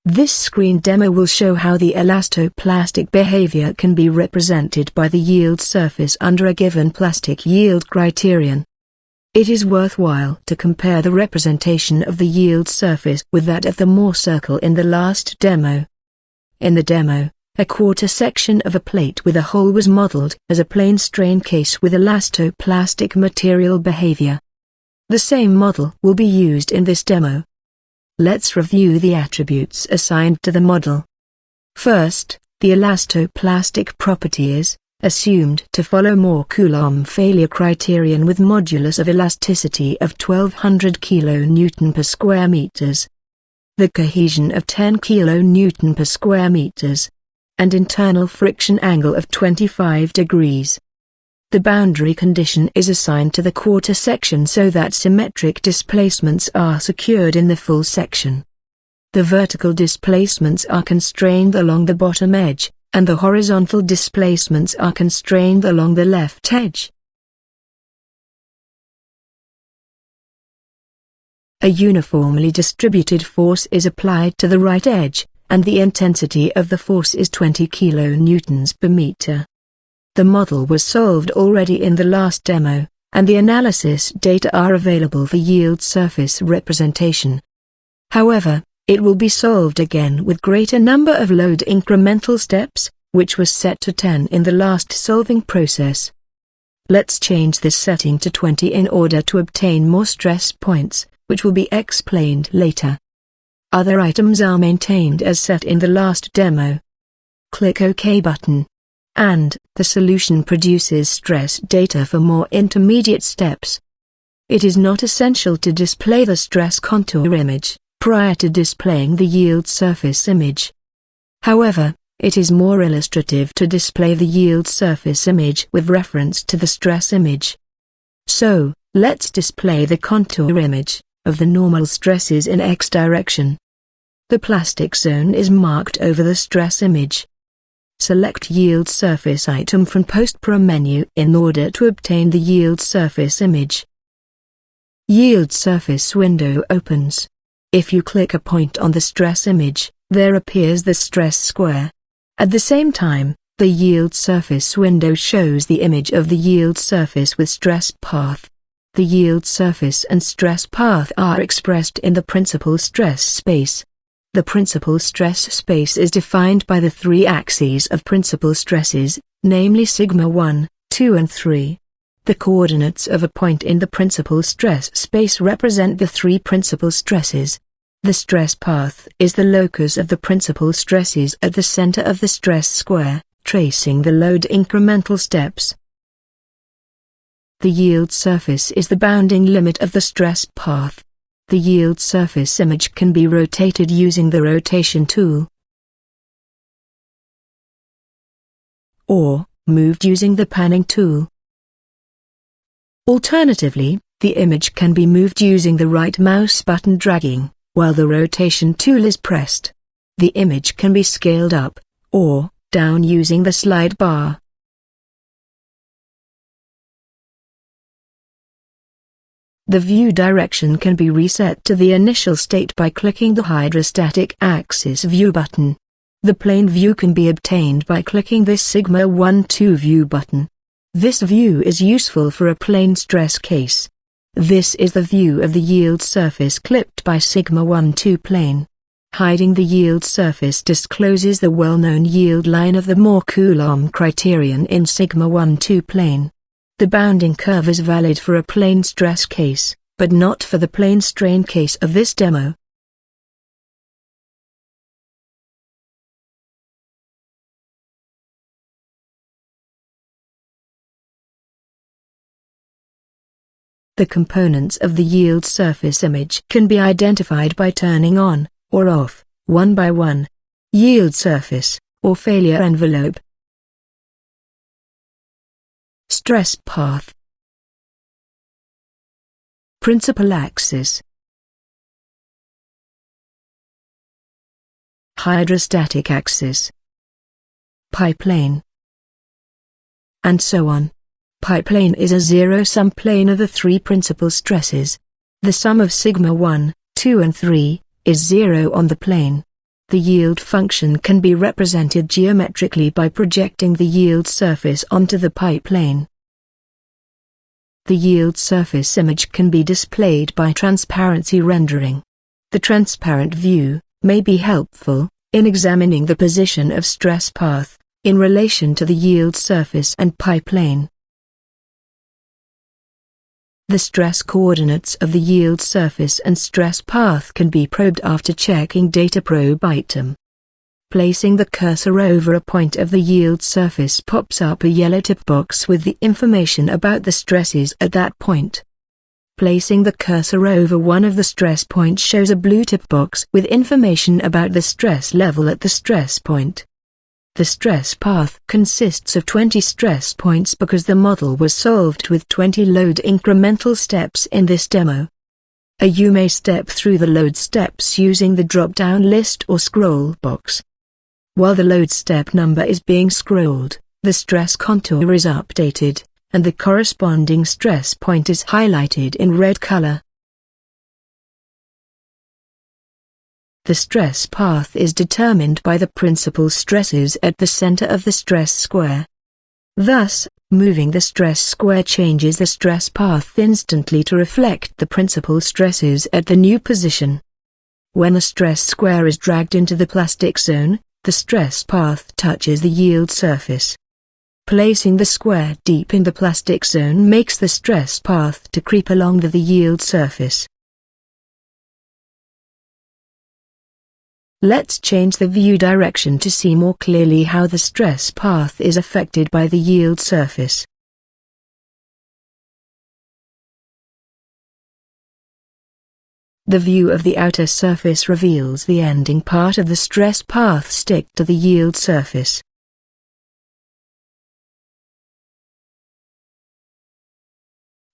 This screen demo will show how the elastoplastic behavior can be represented by the yield surface under a given plastic yield criterion. It is worthwhile to compare the representation of the yield surface with that of the Moore circle in the last demo. In the demo, a quarter section of a plate with a hole was modeled as a plane strain case with elastoplastic material behavior. The same model will be used in this demo. Let's review the attributes assigned to the model. First, the elastoplastic property is assumed to follow Moore-Coulomb failure criterion with modulus of elasticity of 1200 kN per square meters. The cohesion of 10 kN per square meters. And internal friction angle of 25 degrees. The boundary condition is assigned to the quarter section so that symmetric displacements are secured in the full section. The vertical displacements are constrained along the bottom edge, and the horizontal displacements are constrained along the left edge. A uniformly distributed force is applied to the right edge, and the intensity of the force is 20 kN per meter. The model was solved already in the last demo, and the analysis data are available for yield surface representation. However, it will be solved again with greater number of load incremental steps, which was set to 10 in the last solving process. Let's change this setting to 20 in order to obtain more stress points, which will be explained later. Other items are maintained as set in the last demo. Click OK button. And the solution produces stress data for more intermediate steps. It is not essential to display the stress contour image prior to displaying the yield surface image. However, it is more illustrative to display the yield surface image with reference to the stress image. So, let's display the contour image of the normal stresses in X direction. The plastic zone is marked over the stress image. Select Yield Surface item from Post-Pro menu in order to obtain the yield surface image. Yield surface window opens. If you click a point on the stress image, there appears the stress square. At the same time, the yield surface window shows the image of the yield surface with stress path. The yield surface and stress path are expressed in the principal stress space. The principal stress space is defined by the three axes of principal stresses, namely sigma 1, 2 and 3. The coordinates of a point in the principal stress space represent the three principal stresses. The stress path is the locus of the principal stresses at the center of the stress square, tracing the load incremental steps. The yield surface is the bounding limit of the stress path. The yield surface image can be rotated using the rotation tool, or moved using the panning tool. Alternatively, the image can be moved using the right mouse button dragging, while the rotation tool is pressed. The image can be scaled up, or down using the slide bar. The view direction can be reset to the initial state by clicking the Hydrostatic Axis View button. The plane view can be obtained by clicking this Sigma 1-2 View button. This view is useful for a plane stress case. This is the view of the yield surface clipped by Sigma 1-2 plane. Hiding the yield surface discloses the well-known yield line of the Moore-Coulomb criterion in Sigma 1-2 plane. The bounding curve is valid for a plane stress case, but not for the plane strain case of this demo. The components of the yield surface image can be identified by turning on, or off, one by one. Yield surface, or failure envelope. Stress path. Principal axis. Hydrostatic axis. Pi plane. And so on. Pi plane is a zero-sum plane of the three principal stresses. The sum of sigma 1, 2 and 3, is zero on the plane. The yield function can be represented geometrically by projecting the yield surface onto the pi plane. The yield surface image can be displayed by transparency rendering. The transparent view may be helpful in examining the position of stress path in relation to the yield surface and pi plane. The stress coordinates of the yield surface and stress path can be probed after checking data probe item. Placing the cursor over a point of the yield surface pops up a yellow tip box with the information about the stresses at that point. Placing the cursor over one of the stress points shows a blue tip box with information about the stress level at the stress point. The stress path consists of 20 stress points because the model was solved with 20 load incremental steps in this demo. You may step through the load steps using the drop-down list or scroll box. While the load step number is being scrolled, the stress contour is updated, and the corresponding stress point is highlighted in red color. The stress path is determined by the principal stresses at the center of the stress square. Thus, moving the stress square changes the stress path instantly to reflect the principal stresses at the new position. When the stress square is dragged into the plastic zone, the stress path touches the yield surface. Placing the square deep in the plastic zone makes the stress path to creep along the yield surface. Let's change the view direction to see more clearly how the stress path is affected by the yield surface. The view of the outer surface reveals the ending part of the stress path stick to the yield surface.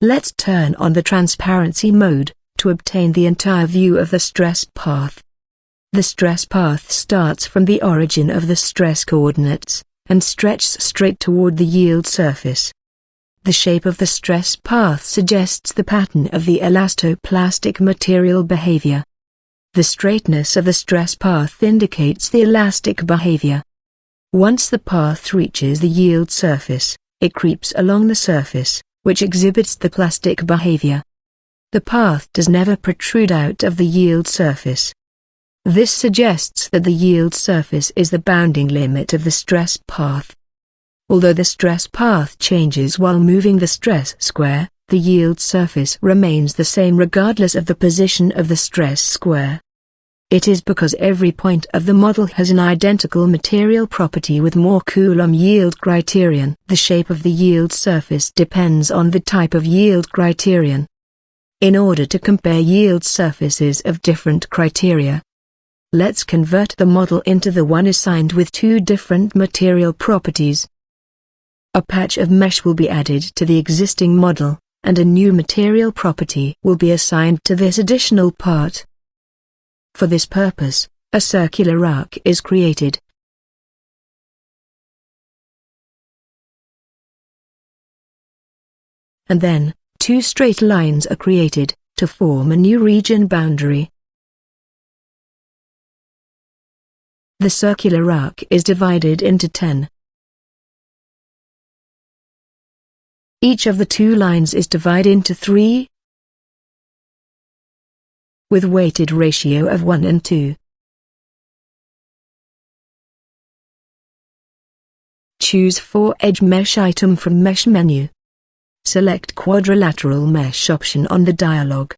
Let's turn on the transparency mode to obtain the entire view of the stress path. The stress path starts from the origin of the stress coordinates and stretches straight toward the yield surface. The shape of the stress path suggests the pattern of the elasto-plastic material behavior. The straightness of the stress path indicates the elastic behavior. Once the path reaches the yield surface, it creeps along the surface, which exhibits the plastic behavior. The path does never protrude out of the yield surface. This suggests that the yield surface is the bounding limit of the stress path. Although the stress path changes while moving the stress square, the yield surface remains the same regardless of the position of the stress square. It is because every point of the model has an identical material property with more Coulomb yield criterion. The shape of the yield surface depends on the type of yield criterion. In order to compare yield surfaces of different criteria, let's convert the model into the one assigned with two different material properties. A patch of mesh will be added to the existing model, and a new material property will be assigned to this additional part. For this purpose, a circular arc is created. And then, two straight lines are created to form a new region boundary. The circular arc is divided into 10. Each of the two lines is divided into 3, with weighted ratio of 1 and 2. Choose 4-edge mesh item from Mesh menu. Select Quadrilateral Mesh option on the dialog.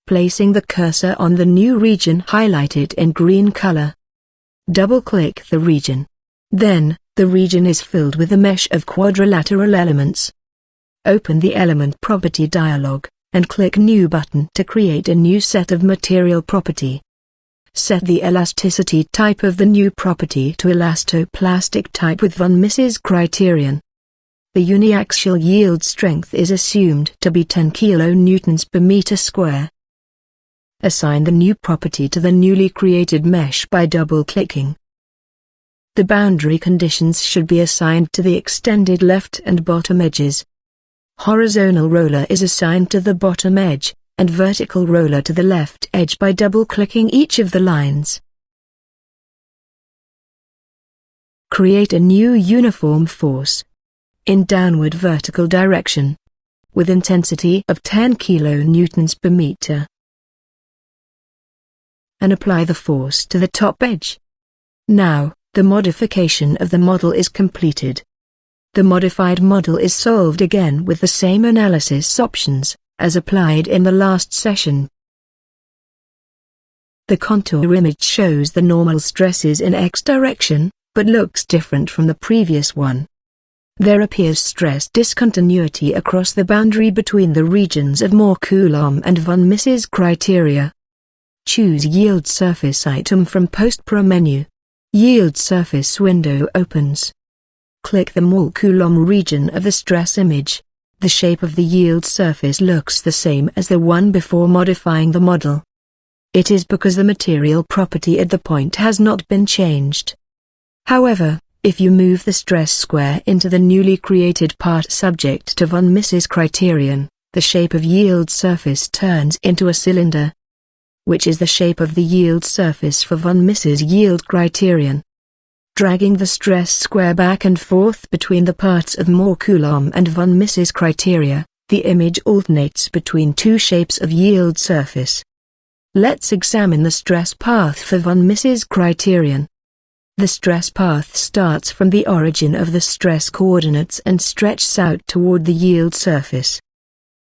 Placing the cursor on the new region highlighted in green color. Double-click the region. Then, the region is filled with a mesh of quadrilateral elements. Open the Element Property dialog, and click New button to create a new set of material property. Set the elasticity type of the new property to Elasto-plastic type with von Mises criterion. The uniaxial yield strength is assumed to be 10 kN per meter square. Assign the new property to the newly created mesh by double-clicking. The boundary conditions should be assigned to the extended left and bottom edges. Horizontal roller is assigned to the bottom edge, and vertical roller to the left edge by double-clicking each of the lines. create a new uniform force in downward vertical direction with intensity of 10 kilonewtons per meter, and apply the force to the top edge. Now, the modification of the model is completed. The modified model is solved again with the same analysis options as applied in the last session. The contour image shows the normal stresses in x direction, but looks different from the previous one. There appears stress discontinuity across the boundary between the regions of Mohr-Coulomb and von Mises criteria. Choose Yield Surface item from Post-Pro menu. Yield Surface window opens. Click the Mohr-Coulomb region of the stress image. The shape of the yield surface looks the same as the one before modifying the model. It is because the material property at the point has not been changed. However, if you move the stress square into the newly created part subject to von Mises criterion, the shape of yield surface turns into a cylinder, which is the shape of the yield surface for von Mises yield criterion. Dragging the stress square back and forth between the parts of Mohr-Coulomb and von Mises criteria, the image alternates between two shapes of yield surface. Let's examine the stress path for von Mises criterion. The stress path starts from the origin of the stress coordinates and stretches out toward the yield surface.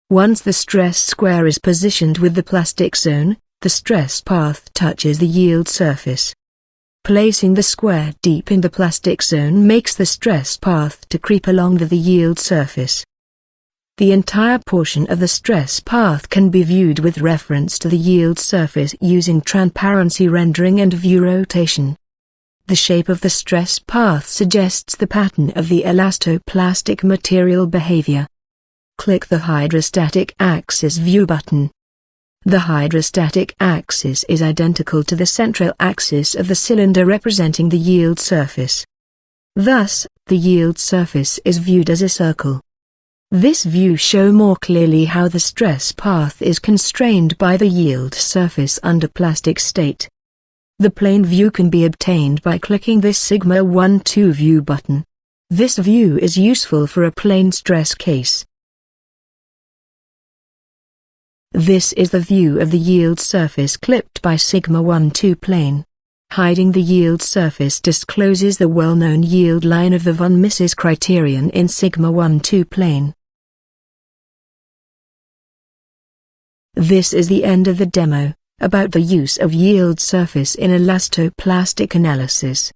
Once the stress square is positioned with the plastic zone, the stress path touches the yield surface. Placing the square deep in the plastic zone makes the stress path to creep along the yield surface. The entire portion of the stress path can be viewed with reference to the yield surface using transparency rendering and view rotation. The shape of the stress path suggests the pattern of the elasto-plastic material behavior. Click the Hydrostatic axis view button. The hydrostatic axis is identical to the central axis of the cylinder representing the yield surface. Thus, the yield surface is viewed as a circle. This view shows more clearly how the stress path is constrained by the yield surface under plastic state. The plane view can be obtained by clicking this Sigma 1-2 view button. This view is useful for a plane stress case. This is the view of the yield surface clipped by Sigma 1-2 plane. Hiding the yield surface discloses the well-known yield line of the von Mises criterion in Sigma 1-2 plane. This is the end of the demo about the use of yield surface in elasto-plastic analysis.